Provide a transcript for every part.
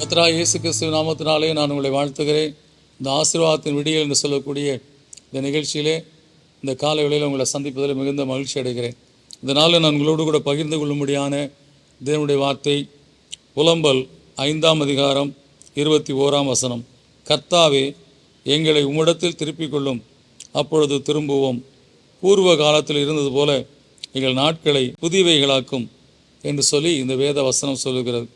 கர்த்தராகிய இயேசு கிறிஸ்துவின் நாமத்தினாலே நான் உங்களை வாழ்த்துகிறேன். இந்த ஆசீர்வாதத்தின் விடியல் என்று சொல்லக்கூடிய இந்த நிகழ்ச்சியிலே இந்த கால வேளையில் உங்களை சந்திப்பதில் மிகுந்த மகிழ்ச்சி அடைகிறேன். இந்த நாளில் நான் உங்களோடு கூட பகிர்ந்து கொள்ளும்படியான தேவனுடைய வார்த்தை புலம்பல் 5ஆம் அதிகாரம் 21ஆம் வசனம். கர்த்தாவே, எங்களை உம்மிடத்தில் திருப்பிக் கொள்ளும், அப்பொழுது திரும்புவோம். பூர்வ காலத்தில் இருந்தது போல எங்கள் நாட்களை புதியவைகளாக்கும் என்று சொல்லி இந்த வேத வசனம் சொல்லுகிறது.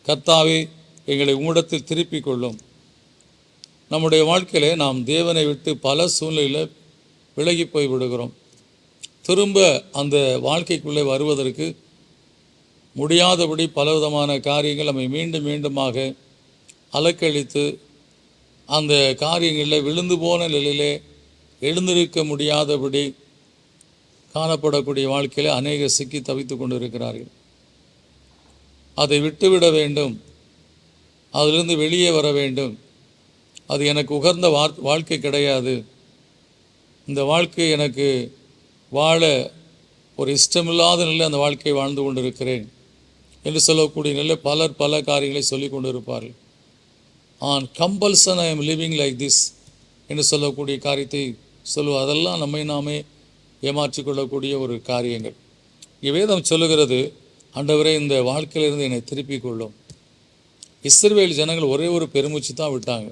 கர்த்தாவே, எங்களை உம்மிடத்தில் திருப்பிக் கொள்ளும். நம்முடைய வாழ்க்கையிலே நாம் தேவனை விட்டு பல சூழ்நிலையில் விலகி போய் விடுகிறோம். திரும்ப அந்த வாழ்க்கைக்குள்ளே வருவதற்கு முடியாதபடி பலவிதமான காரியங்கள் நம்மை மீண்டும் மீண்டுமாக அலக்கழித்து அந்த காரியங்களில் விழுந்து போன நிலையிலே எழுந்திருக்க முடியாதபடி காணப்படக்கூடிய வாழ்க்கையில் அநேக சிக்கி தவித்து கொண்டு இருக்கிறார்கள். அதை விட்டுவிட வேண்டும், அதிலிருந்து வெளியே வர வேண்டும். அது எனக்கு உகந்த வாழ்க்கை கிடையாது, இந்த வாழ்க்கை எனக்கு வாழ ஒரு இஷ்டமில்லாத நிலையில் அந்த வாழ்க்கையை வாழ்ந்து கொண்டிருக்கிறேன் என்று சொல்லக்கூடிய நிலையில் பலர் பல காரியங்களை சொல்லி கொண்டு இருப்பார்கள். On compulsion I am living like this என்று சொல்லக்கூடிய காரியத்தை சொல்லுவோம். அதெல்லாம் நம்மை நாமே ஏமாற்றிக்கொள்ளக்கூடிய ஒரு காரியங்கள். வேதம் சொல்லுகிறது, ஆண்டவரே, இந்த வாழ்க்கையிலிருந்து என்னை திருப்பிக் கொள்ளும். இஸ்ரவேல் ஜனங்கள் ஒரே ஒரு பெருமூச்சு தான் விட்டாங்க.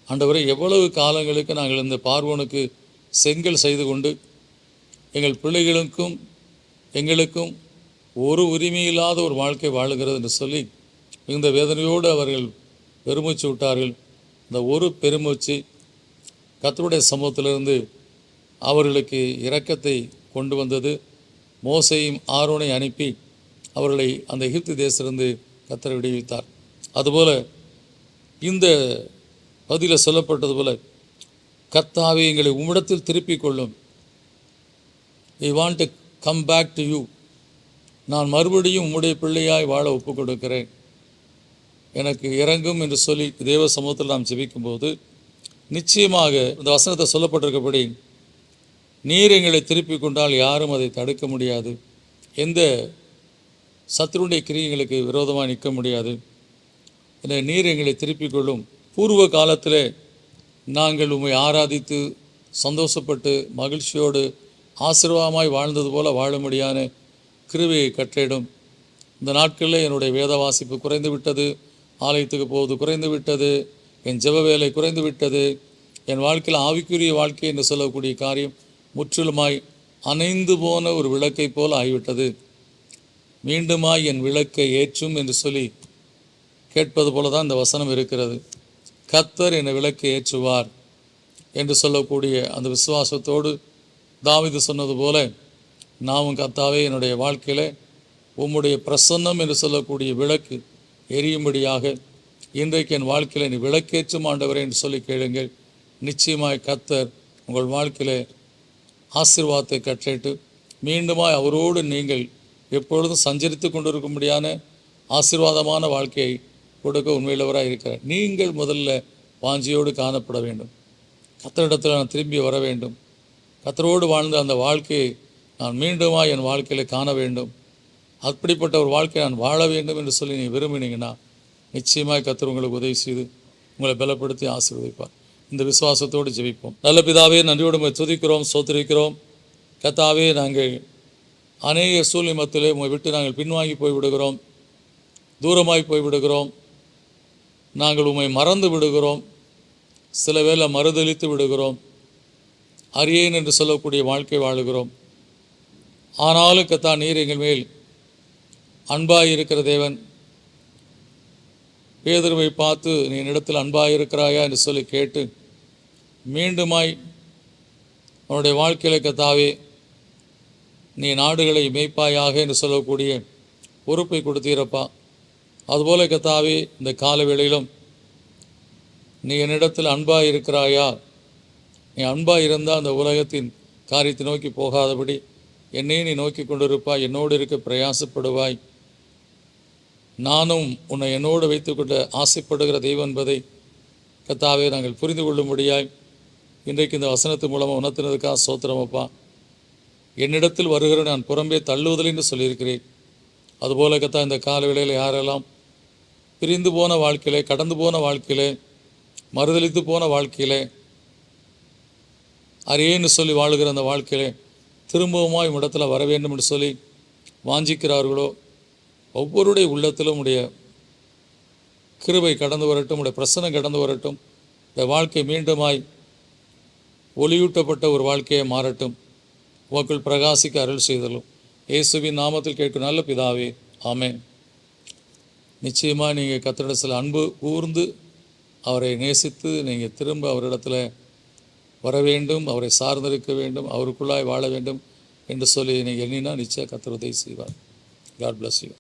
ஆண்டவரே, எவ்வளவு காலங்களுக்கு நாங்கள் இந்த பார்வோனுக்கு செங்கல் செய்து கொண்டு எங்கள் பிள்ளைகளுக்கும் எங்களுக்கும் ஒரு உரிமையில்லாத ஒரு வாழ்க்கை வாழுகிறது என்று சொல்லி மிகுந்த வேதனையோடு அவர்கள் பெருமூச்சு விட்டார்கள். இந்த ஒரு பெருமூச்சு கர்த்தருடைய சமூகத்திலிருந்து அவர்களுக்கு இரக்கத்தை கொண்டு வந்தது. மோசையும் ஆரோனை அனுப்பி அவர்களை அந்த எகிப்து தேசத்திலிருந்து கர்த்தர் விடுவித்தார். அதுபோல் இந்த பதிலில் சொல்லப்பட்டது போல, கர்த்தாவே, எங்களை உம்மிடத்தில் திருப்பிக் கொள்ளும். I want to come back to you. நான் மறுபடியும் உம்முடைய பிள்ளையாய் வாழ ஒப்புக் கொடுக்கிறேன், எனக்கு இறங்கும் என்று சொல்லி தேவ சமூகத்தில் நாம் ஜெபிக்கும்போது நிச்சயமாக இந்த வசனத்தை சொல்லப்பட்டிருக்கபடி நீர் எங்களை திருப்பிக் கொண்டால் யாரும் அதை தடுக்க முடியாது. எந்த சத்துருடைய கிரியைகளுக்கு விரோதமாக நிற்க முடியாது. என நீர் எங்களை திருப்பிக் கொள்ளும். பூர்வ காலத்தில் நாங்கள் உம்மை ஆராதித்து சந்தோஷப்பட்டு மகிழ்ச்சியோடு ஆசீர்வாதமாய் வாழ்ந்தது போல வாழும்படியான கிருபையை கட்டளையிடும். இந்த நாட்களில் என்னுடைய வேத வாசிப்பு குறைந்து விட்டது, ஆலயத்துக்கு போவது குறைந்து விட்டது, என் ஜெப வேலை குறைந்து விட்டது, என் வாழ்க்கையில் ஆவிக்குரிய வாழ்க்கை என்று சொல்லக்கூடிய காரியம் முற்றிலுமாய் அணைந்து போன ஒரு விளக்கை போல் ஆகிவிட்டது. மீண்டுமாய் என் விளக்கை ஏற்றும் என்று சொல்லி கேட்பது போல தான் இந்த வசனம் இருக்கிறது. கர்த்தர் என்னை விளக்கை ஏற்றுவார் என்று சொல்லக்கூடிய அந்த விசுவாசத்தோடு தாவீது சொன்னது போல நாமும், கர்த்தாவே, என்னுடைய வாழ்க்கையில் உம்முடைய பிரசன்னம் என்று சொல்லக்கூடிய விளக்கு எரியும்படியாக இன்றைக்கு என் வாழ்க்கையில் நீ விளக்கேற்றும் ஆண்டவரே என்று சொல்லி கேளுங்கள். நிச்சயமாய் கர்த்தர் உங்கள் வாழ்க்கையில் ஆசீர்வாதத்தை கட்டளையிட்டு மீண்டுமாய் அவரோடு நீங்கள் எப்பொழுதும் சஞ்சரித்து கொண்டிருக்கும்படியான ஆசீர்வாதமான வாழ்க்கையை கொடுக்க உண்மையுள்ளவராக இருக்கிறார். நீங்கள் முதல்ல வாஞ்சியோடு காணப்பட வேண்டும். கர்த்தரிடத்தில் நான் திரும்பி வர வேண்டும். கர்த்தரோடு வாழ்ந்த அந்த வாழ்க்கையை நான் மீண்டுமாய் என் வாழ்க்கையில் காண வேண்டும். அப்படிப்பட்ட ஒரு வாழ்க்கையை நான் வாழ வேண்டும் என்று சொல்லி நீ விரும்பினீங்கன்னா நிச்சயமாய் கர்த்தர் உங்களுக்கு உதவி செய்து உங்களை பலப்படுத்தி ஆசீர்வதிப்பார். இந்த விசுவாசத்தோடு ஜெபிப்போம். நல்ல பிதாவே, நன்றியோடு உம்மை துதிக்கிறோம், ஸ்தோத்திரிக்கிறோம். கர்த்தாவே, நாங்கள் அநேக சூழ்நிலை மத்தியிலே உம்மை விட்டு நாங்கள் பின்வாங்கி போய்விடுகிறோம், தூரமாய் போய்விடுகிறோம். நாங்கள் உம்மை மறந்து விடுகிறோம், சில வேளை மறுதலித்து விடுகிறோம், அறியேன் என்று சொல்லக்கூடிய வாழ்க்கை வாழுகிறோம். ஆனாலும் கர்த்தா, நீர் எங்கள் மேல் அன்பாய் இருக்கிற தேவன். பேதுருவை பார்த்து நீ என்னிடத்தில் அன்பாய் இருக்கிறாயா என்று சொல்லி கேட்டு மீண்டுமாய் அவனுடைய வாழ்க்கையில் கர்த்தாவே நீ நாடுகளை மேய்ப்பாயாக என்று சொல்லக்கூடிய பொறுப்பை கொடுத்தீரப்பா. அதுபோல கர்த்தாவே, இந்த கால வேளையிலும் நீ என்னிடத்தில் அன்பாய் இருக்கிறாயா, நீ அன்பாய் இருந்தால் அந்த உலகத்தின் காரியத்தை நோக்கி போகாதபடி என்னையே நீ நோக்கி கொண்டிருப்பாய், என்னோடு இருக்க பிரயாசப்படுவாய். நானும் உன்னை என்னோடு வைத்துக்கொண்டு ஆசைப்படுகிற தெய்வம் என்பதை கர்த்தாவே நாங்கள் புரிந்து கொள்ளும்படியாய் இன்றைக்கு இந்த வசனத்து மூலமாக உணர்த்தினதுக்காக ஸ்தோத்திரமப்பா. என்னிடத்தில் வருகிற நான் புறம்பே தள்ளுவதில் என்று சொல்லியிருக்கிறேன். அதுபோல கர்த்தா, இந்த கால வேளையில் யாரெல்லாம் பிரிந்து போன வாழ்க்கையிலே, கடந்து போன வாழ்க்கையிலே, மறுதலித்து போன வாழ்க்கையிலே, அறியேன்னு சொல்லி வாழுகிற அந்த வாழ்க்கையிலே திரும்பவுமாய் இடத்துல வர வேண்டும் என்று சொல்லி வாஞ்சிக்கிறார்களோ ஒவ்வொருடைய உள்ளத்திலும் உடைய கிருபை கடந்து வரட்டும், உடைய பிரசன்னம் கடந்து வரட்டும். இந்த வாழ்க்கை மீண்டுமாய் ஒளியூட்டப்பட்ட ஒரு வாழ்க்கையை மாறட்டும். உங்களுக்குள் பிரகாசிக்க அருள் செய்தலும் இயேசுவின் நாமத்தில் கேட்கும் நல்ல பிதாவே, ஆமென். நிச்சயமாக நீங்கள் கர்த்தரிடத்தில் அன்பு கூர்ந்து அவரை நேசித்து நீங்கள் திரும்ப அவரிடத்தில் வர வேண்டும், அவரை சார்ந்திருக்க வேண்டும், அவருக்குள்ளாய் வாழ வேண்டும் என்று சொல்லி நீங்கள் எண்ணினா நிச்சயம் கர்த்தர் உதவி செய்வார். God bless you.